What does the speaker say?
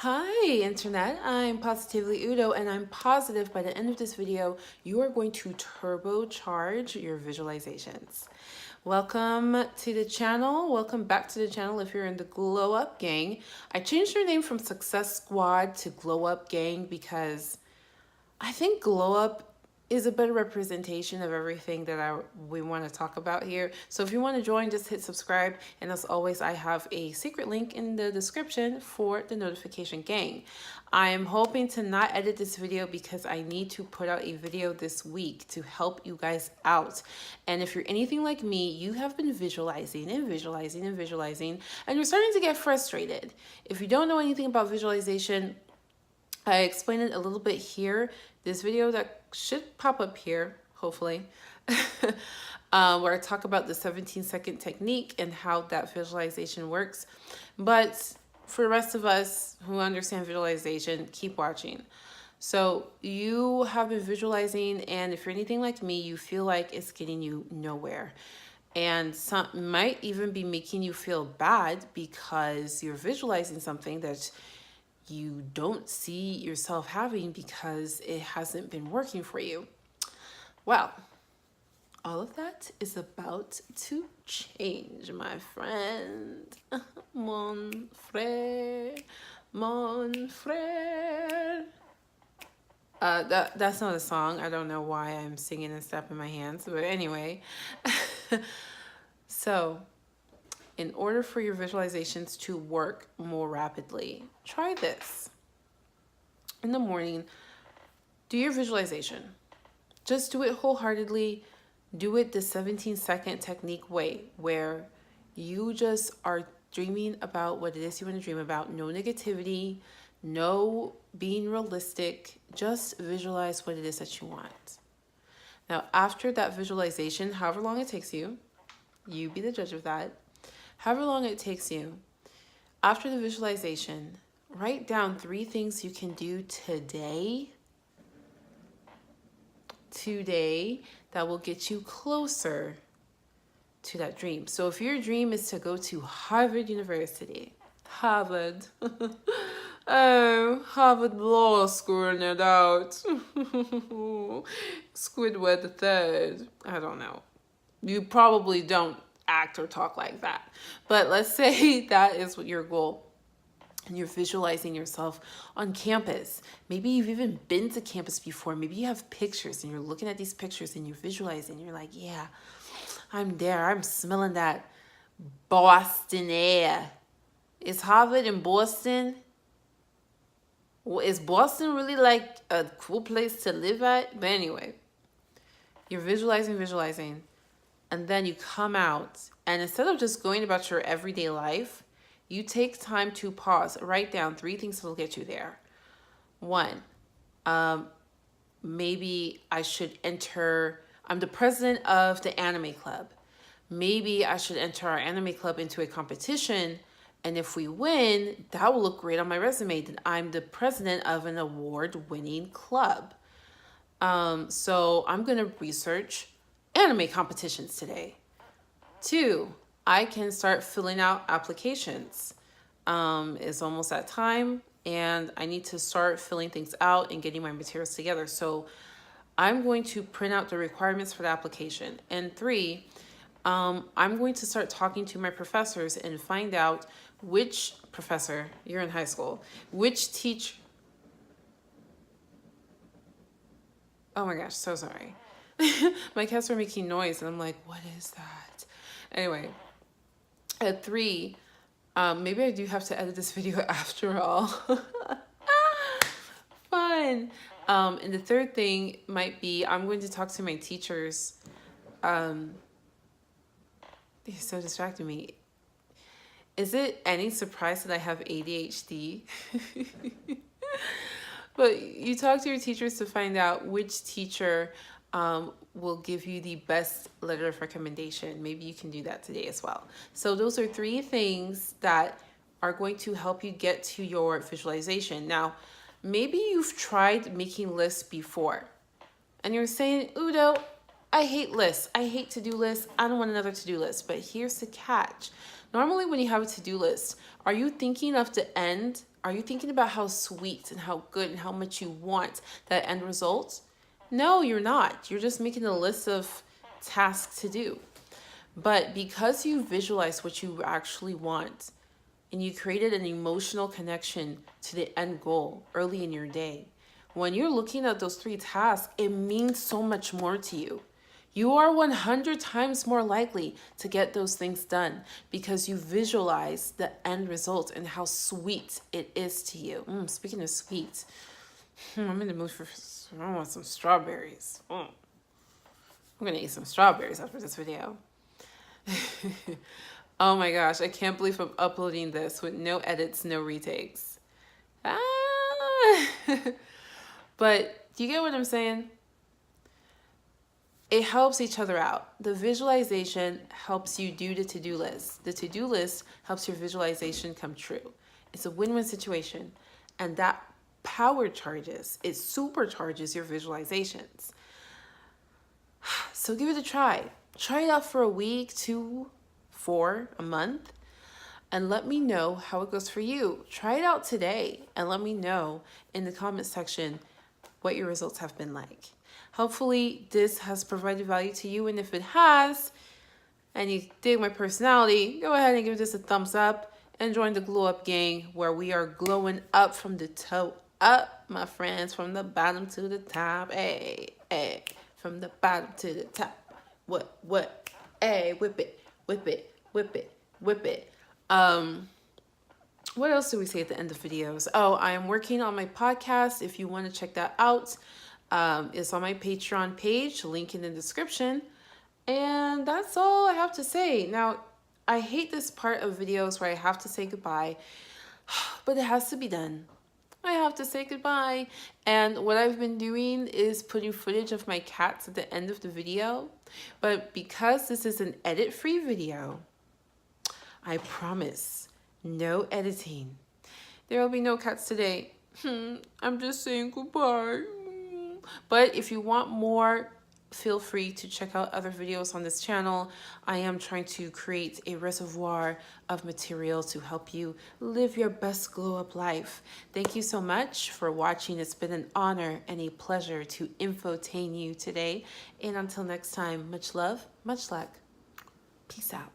Hi Internet, I'm Positively Udo and I'm positive by the end of this video you are going to turbocharge your visualizations. Welcome to the channel, welcome back to the channel if you're in the Glow Up Gang. I changed your name from Success Squad to Glow Up Gang because I think Glow Up is a better representation of everything that we want to talk about here. So if you want to join, just hit subscribe. And as always, I have a secret link in the description for the notification gang. I am hoping to not edit this video because I need to put out a video this week to help you guys out. And if you're anything like me, you have been visualizing and visualizing and visualizing, and you're starting to get frustrated. If you don't know anything about visualization, I explained it a little bit here. This video that should pop up here, hopefully, where I talk about the 17-second technique and how that visualization works. But for the rest of us who understand visualization, keep watching. So you have been visualizing, and if you're anything like me, you feel like it's getting you nowhere. And some might even be making you feel bad because you're visualizing something that you don't see yourself having because it hasn't been working for you. Well, all of that is about to change, my friend. Mon frère, mon frère. That's not a song. I don't know why I'm singing and stepping my hands, but anyway. So, in order for your visualizations to work more rapidly, try this. In the morning, do your visualization. Just do it wholeheartedly. Do it the 17-second technique way, where you just are dreaming about what it is you want to dream about. No negativity, no being realistic. Just visualize what it is that you want. Now, after that visualization, however long it takes you, you be the judge of that. However long it takes you, after the visualization, write down 3 things you can do today that will get you closer to that dream. So if your dream is to go to Harvard University, Harvard, oh, Harvard Law School, no doubt. Squidward the third, I don't know. You probably don't act or talk like that. But let's say that is what your goal, and you're visualizing yourself on campus. Maybe you've even been to campus before. Maybe you have pictures and you're looking at these pictures and you're visualizing. You're like, yeah, I'm there. I'm smelling that Boston air. Is Harvard in Boston? Is Boston really like a cool place to live at? But anyway, you're visualizing. And then you come out, and instead of just going about your everyday life, you take time to pause, write down 3 things that will get you there. 1, maybe I should I'm the president of the anime club. Maybe I should enter our anime club into a competition, and if we win, that will look great on my resume, that I'm the president of an award-winning club. So I'm going to research anime competitions today. 2, I can start filling out applications. It's almost that time, and I need to start filling things out and getting my materials together. So I'm going to print out the requirements for the application. And 3, I'm going to start talking to my professors and find out which professor, you're in high school, which teacher. Oh my gosh, so sorry. My cats are making noise and I'm like, what is that? Anyway, at 3, maybe I do have to edit this video after all. Fun. And the 3rd thing might be I'm going to talk to my teachers. They're so distracting me. Is it any surprise that I have ADHD? But you talk to your teachers to find out which teacher will give you the best letter of recommendation. Maybe you can do that today as well. So those are 3 things that are going to help you get to your visualization. Now, maybe you've tried making lists before and you're saying, Udo, I hate lists. I hate to-do lists. I don't want another to-do list. But here's the catch. Normally when you have a to-do list, are you thinking of the end? Are you thinking about how sweet and how good and how much you want that end result? No, you're not. You're just making a list of tasks to do. But because you visualize what you actually want and you created an emotional connection to the end goal early in your day, when you're looking at those 3 tasks, it means so much more to you. You are 100 times more likely to get those things done because you visualize the end result and how sweet it is to you. Speaking of sweet, I'm in the mood for, I want some strawberries. I'm going to eat some strawberries after this video. Oh my gosh, I can't believe I'm uploading this with no edits, no retakes. But do you get what I'm saying? It helps each other out. The visualization helps you do the to-do list. The to-do list helps your visualization come true. It's a win-win situation. And that power charges, it supercharges your visualizations. So give it a try. Try it out for a week, 2, 4, a month, and let me know how it goes for you. Try it out today and let me know in the comment section what your results have been like. Hopefully this has provided value to you, and if it has, and you dig my personality, go ahead and give this a thumbs up and join the Glow Up gang where we are glowing up from the toe up, my friends, from the bottom to the top. Hey, hey, from the bottom to the top. What? Hey, whip it, whip it, whip it, whip it. What else do we say at the end of videos? Oh, I am working on my podcast. If you want to check that out, it's on my Patreon page, link in the description. And that's all I have to say. Now, I hate this part of videos where I have to say goodbye, but it has to be done. I have to say goodbye. And what I've been doing is putting footage of my cats at the end of the video. But because this is an edit-free video, I promise no editing. There will be no cats today. I'm just saying goodbye. But if you want more, feel free to check out other videos on this channel. I am trying to create a reservoir of material to help you live your best glow up life. Thank you so much for watching. It's been an honor and a pleasure to infotain you today. And until next time, much love, much luck. Peace out.